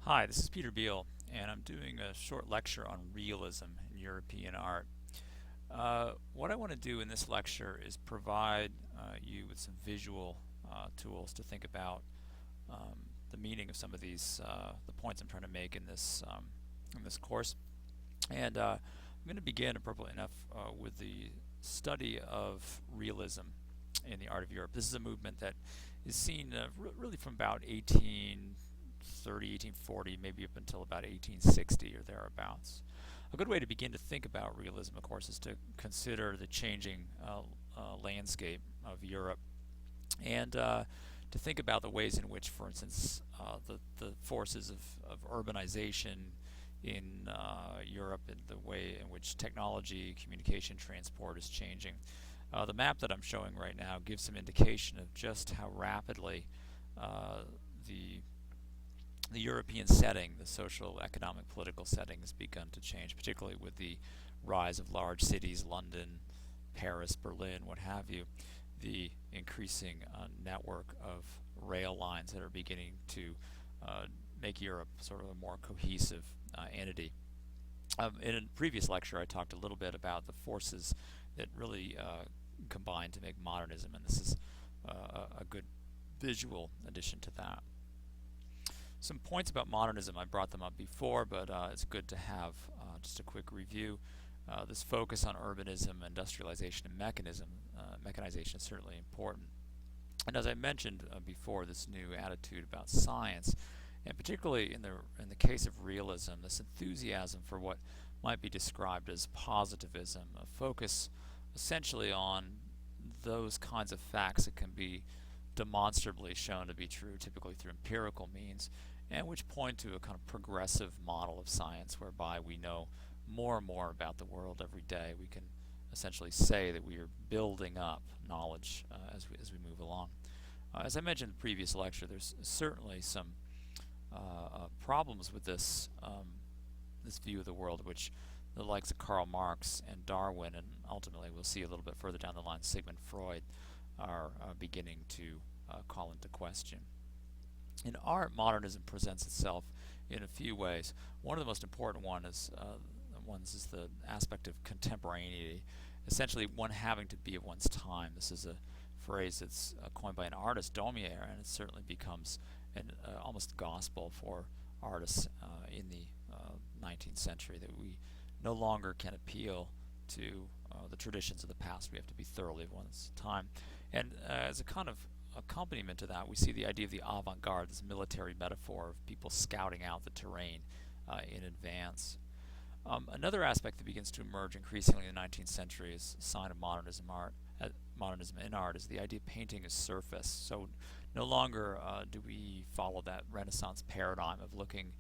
Hi, this is Peter Beale, and I'm doing a short lecture on realism in European art. What I want to do in this lecture is provide you with some visual tools to think about the meaning of some of these the points I'm trying to make in this course. And I'm going to begin, appropriately enough, with the study of realism in the art of Europe. This is a movement that is seen really from about 1830, 1840, maybe up until about 1860 or thereabouts. A good way to begin to think about realism, of course, is to consider the changing landscape of Europe and to think about the ways in which, for instance, the forces of urbanization in Europe and the way in which technology, communication, transport is changing. The map that I'm showing right now gives some indication of just how rapidly uh, the the European setting, the social, economic, political setting has begun to change, particularly with the rise of large cities, London, Paris, Berlin, what have you, the increasing network of rail lines that are beginning to make Europe sort of a more cohesive entity. In a previous lecture, I talked a little bit about the forces that really combine to make modernism, and this is a good visual addition to that. Some points about modernism, I brought them up before, but it's good to have just a quick review. This focus on urbanism, industrialization, and mechanization is certainly important. And as I mentioned before, this new attitude about science, and particularly in the case of realism, this enthusiasm for what might be described as positivism, a focus essentially on those kinds of facts that can be demonstrably shown to be true, typically through empirical means, and which point to a kind of progressive model of science whereby we know more and more about the world every day. We can essentially say that we are building up knowledge as we move along. As I mentioned in the previous lecture, there's certainly some problems with this view of the world, which the likes of Karl Marx and Darwin, and ultimately we'll see a little bit further down the line, Sigmund Freud, are beginning to call into question. In art, modernism presents itself in a few ways. One of the most important ones is the aspect of contemporaneity, essentially one having to be of one's time. This is a phrase that's coined by an artist, Daumier, and it certainly becomes an almost gospel for artists in the 19th century, that we no longer can appeal to the traditions of the past. We have to be thoroughly of one's time. And as a kind of accompaniment to that, we see the idea of the avant-garde, this military metaphor of people scouting out the terrain in advance. Another aspect that begins to emerge increasingly in the 19th century is a sign of modernism in art is the idea of painting as surface. So no longer do we follow that Renaissance paradigm of looking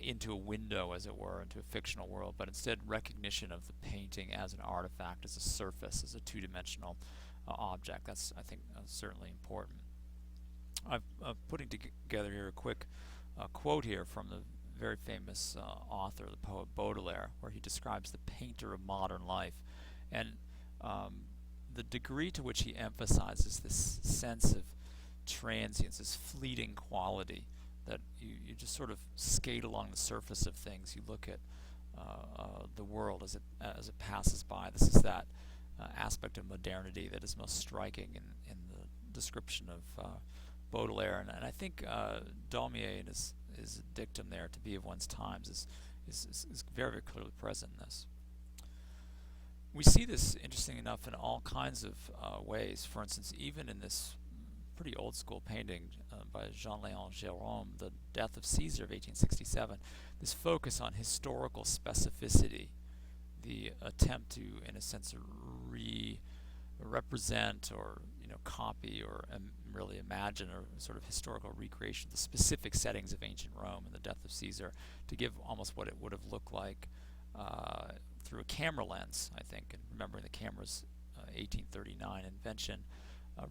into a window, as it were, into a fictional world, but instead recognition of the painting as an artifact, as a surface, as a two-dimensional object. That's, I think, certainly important. I'm putting together here a quick quote here from the very famous author, the poet Baudelaire, where he describes the painter of modern life, and the degree to which he emphasizes this sense of transience, this fleeting quality, that you just sort of skate along the surface of things. You look at the world as it passes by. This is that aspect of modernity that is most striking in the description of Baudelaire, and I think Daumier and his dictum there, to be of one's times, is very, very clearly present in this. We see this, interesting enough, in all kinds of ways. For instance, even in this pretty old school painting by Jean-Léon Gérôme, The Death of Caesar of 1867, this focus on historical specificity, the attempt to, in a sense, represent or copy or really imagine a sort of historical recreation of the specific settings of ancient Rome and the death of Caesar, to give almost what it would have looked like through a camera lens, I think. And remembering the camera's 1839 invention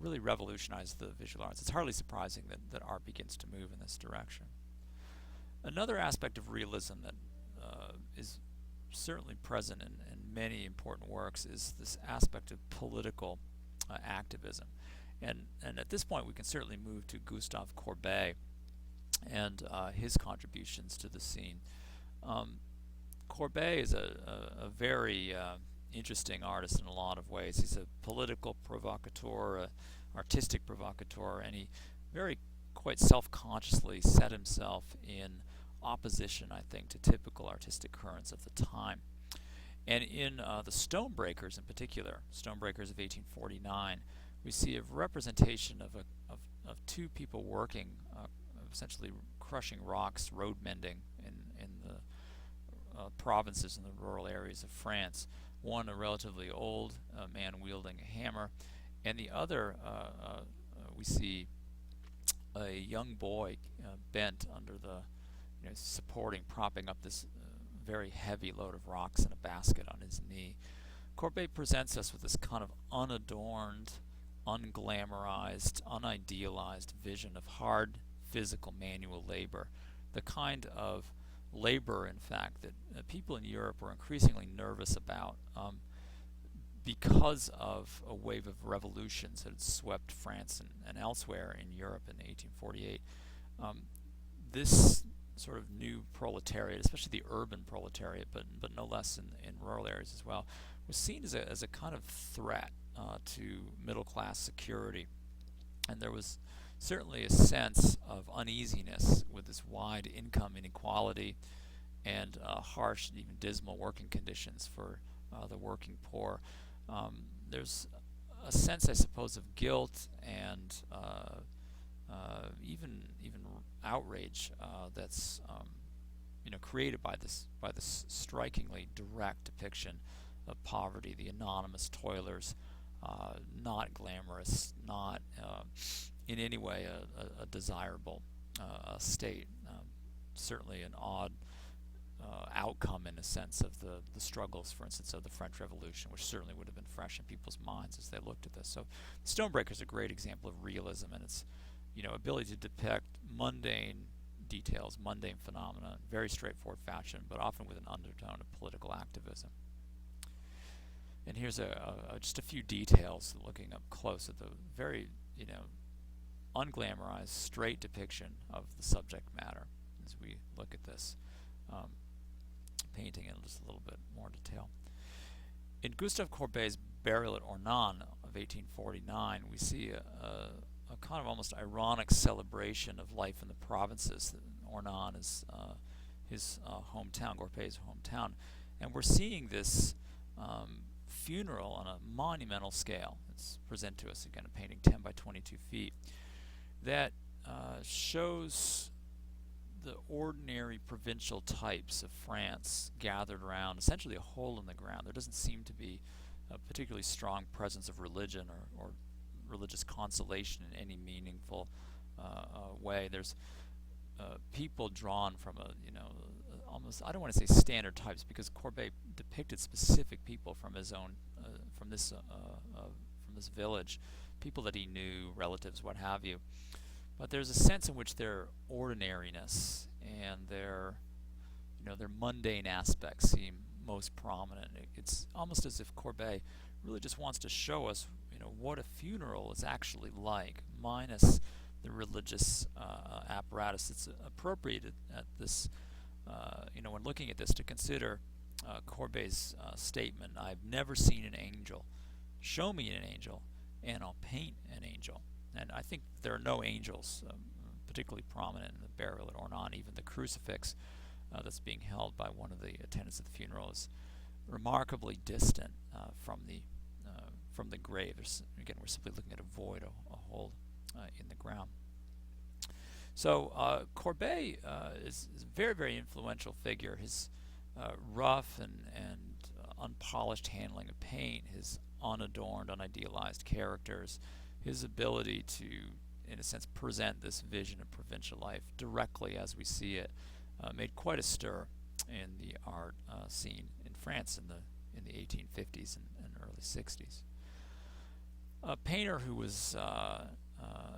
really revolutionized the visual arts. It's hardly surprising that art begins to move in this direction. Another aspect of realism that is certainly present in many important works is this aspect of political activism. And at this point we can certainly move to Gustave Courbet and his contributions to the scene. Um, Courbet is a very interesting artist in a lot of ways. He's a political provocateur, a artistic provocateur, and he very quite self-consciously set himself in opposition, I think, to typical artistic currents of the time. And in the Stonebreakers in particular, Stonebreakers of 1849, we see a representation of two people working, essentially crushing rocks, road mending in the provinces in the rural areas of France. One, a relatively old man wielding a hammer, and the other, we see a young boy bent under the, supporting, propping up this very heavy load of rocks in a basket on his knee. Courbet presents us with this kind of unadorned, unglamorized, unidealized vision of hard physical manual labor, the kind of labor, in fact, that people in Europe were increasingly nervous about because of a wave of revolutions that had swept France and elsewhere in Europe in 1848. This sort of new proletariat, especially the urban proletariat, but no less in rural areas as well, was seen as a kind of threat to middle class security. And there was certainly a sense of uneasiness with this wide income inequality and harsh and even dismal working conditions for the working poor. There's a sense, I suppose, of guilt and even outrage that's created by this strikingly direct depiction of poverty, the anonymous toilers, not glamorous, not in any way a desirable state. Certainly an odd outcome, in a sense, of the struggles, for instance, of the French Revolution, which certainly would have been fresh in people's minds as they looked at this. So Stonebreaker is a great example of realism and its ability to depict mundane details, mundane phenomena, in very straightforward fashion, but often with an undertone of political activism. And here's just a few details looking up close at the very, unglamorized, straight depiction of the subject matter as we look at this painting in just a little bit more detail. In Gustave Courbet's Burial at Ornans of 1849, we see a kind of almost ironic celebration of life in the provinces. Ornans is his hometown, Courbet's hometown, and we're seeing this funeral on a monumental scale. It's presented to us again, a painting 10 by 22 feet that shows the ordinary provincial types of France gathered around essentially a hole in the ground. There doesn't seem to be a particularly strong presence of religion or religious consolation in any meaningful way. There's people drawn from almost, I don't want to say standard types, because Courbet depicted specific people from his own from this village, people that he knew, relatives, what have you. But there's a sense in which their ordinariness and their mundane aspects seem most prominent. It's almost as if Courbet really just wants to show us what a funeral is actually like, minus the religious apparatus. It's appropriate at this, when looking at this, to consider Courbet's statement, "I've never seen an angel. Show me an angel, and I'll paint an angel." And I think there are no angels particularly prominent in the Burial at Ornans. Even the crucifix that's being held by one of the attendants at the funeral is remarkably distant from the grave. Again, we're simply looking at a void, a hole in the ground. So Courbet is a very, very influential figure. His rough and unpolished handling of paint, his unadorned, unidealized characters, his ability to, in a sense, present this vision of provincial life directly as we see it, made quite a stir in the art scene in France in the 1850s and early 60s. A painter who was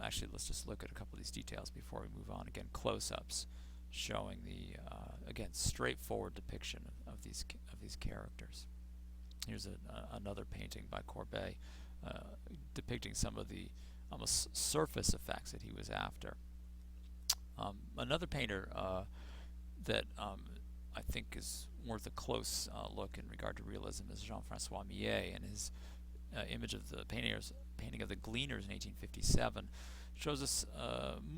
actually, let's just look at a couple of these details before we move on. Again, close-ups showing the again straightforward depiction of these characters. Here's another painting by Courbet depicting some of the almost surface effects that he was after. Another painter that I think is worth a close look in regard to realism is Jean-Francois Millet, and his image of the painting of the Gleaners in 1857 shows us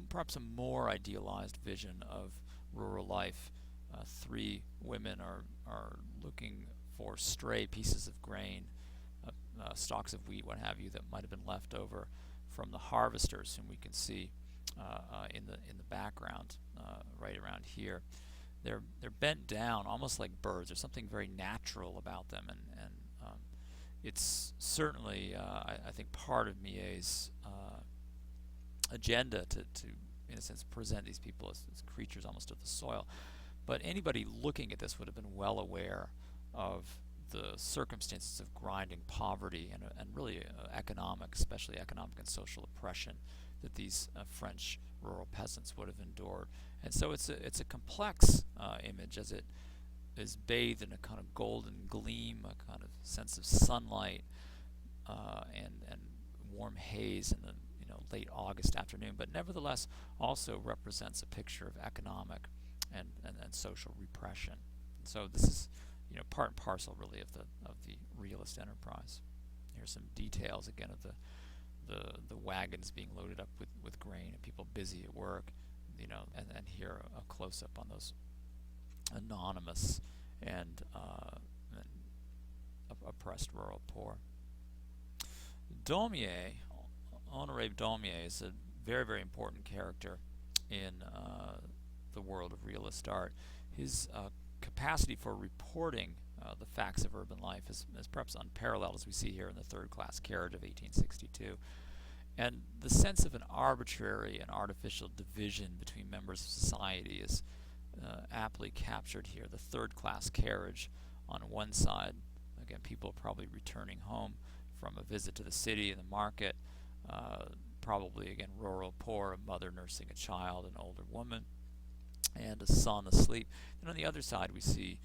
perhaps a more idealized vision of rural life. Three women are looking for stray pieces of grain, stalks of wheat, what have you, that might have been left over from the harvesters, whom we can see in the background right around here. They're bent down almost like birds. There's something very natural about them, and it's certainly I think part of Millet's agenda to in a sense present these people as creatures almost of the soil. But anybody looking at this would have been well aware of the circumstances of grinding poverty and really especially economic and social oppression that these French rural peasants would have endured. And so it's a complex image, as it is bathed in a kind of golden gleam, a kind of sense of sunlight and warm haze in the late August afternoon, but nevertheless also represents a picture of economic and social repression. And so this is part and parcel really of the realist enterprise. Here's some details again of the wagons being loaded up with grain and people busy at work, and here a close up on those anonymous and oppressed rural poor. Daumier, Honoré Daumier, is a very, very important character in the world of realist art. His capacity for reporting the facts of urban life is perhaps unparalleled, as we see here in the Third Class Carriage of 1862. And the sense of an arbitrary and artificial division between members of society is aptly captured here. The Third Class Carriage on one side, again, people probably returning home from a visit to the city and the market, probably again rural poor, a mother nursing a child, an older woman, and a son asleep. And on the other side we see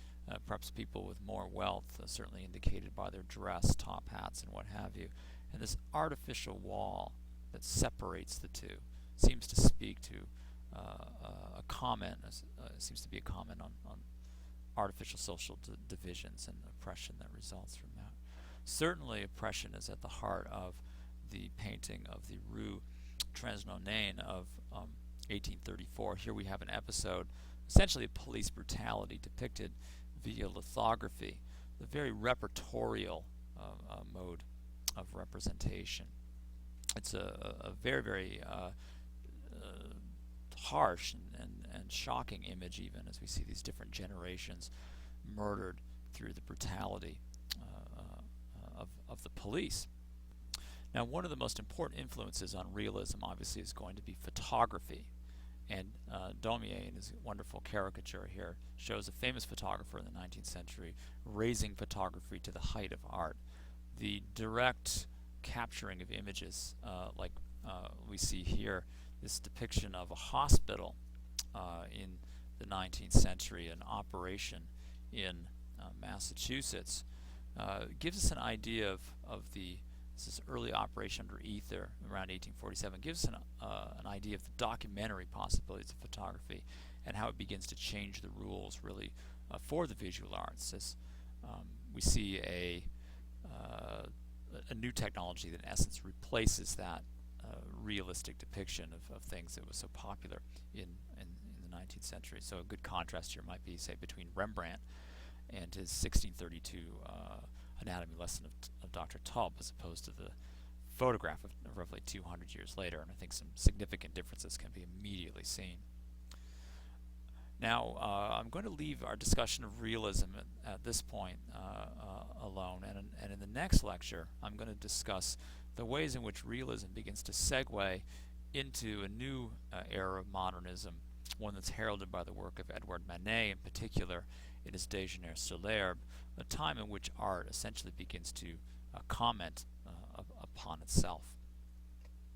perhaps people with more wealth, certainly indicated by their dress, top hats, and what have you. And this artificial wall that separates the two seems to speak to a comment, seems to be a comment on artificial social divisions and oppression that results from that. Certainly oppression is at the heart of the painting of the Rue Transnonain of 1834. Here we have an episode, essentially of police brutality depicted via lithography, the very repertorial mode of representation. It's a very, very harsh and shocking image, even as we see these different generations murdered through the brutality of the police. Now, one of the most important influences on realism obviously is going to be photography. And Daumier, in his wonderful caricature here, shows a famous photographer in the 19th century raising photography to the height of art. The direct capturing of images, like we see here, this depiction of a hospital in the 19th century, an operation in Massachusetts, gives us an idea of this early operation under ether around 1847, gives us an idea of the documentary possibilities of photography and how it begins to change the rules really for the visual arts. As we see a new technology that in essence replaces that realistic depiction of things that was so popular in the 19th century. So a good contrast here might be, say, between Rembrandt and his 1632 anatomy lesson of Dr. Tubb, as opposed to the photograph of roughly 200 years later, and I think some significant differences can be immediately seen. Now, I'm going to leave our discussion of realism at this point alone, and in the next lecture, I'm going to discuss the ways in which realism begins to segue into a new era of modernism, one that's heralded by the work of Edouard Manet in particular in his Déjeuner sur l'herbe, a time in which art essentially begins to comment upon itself.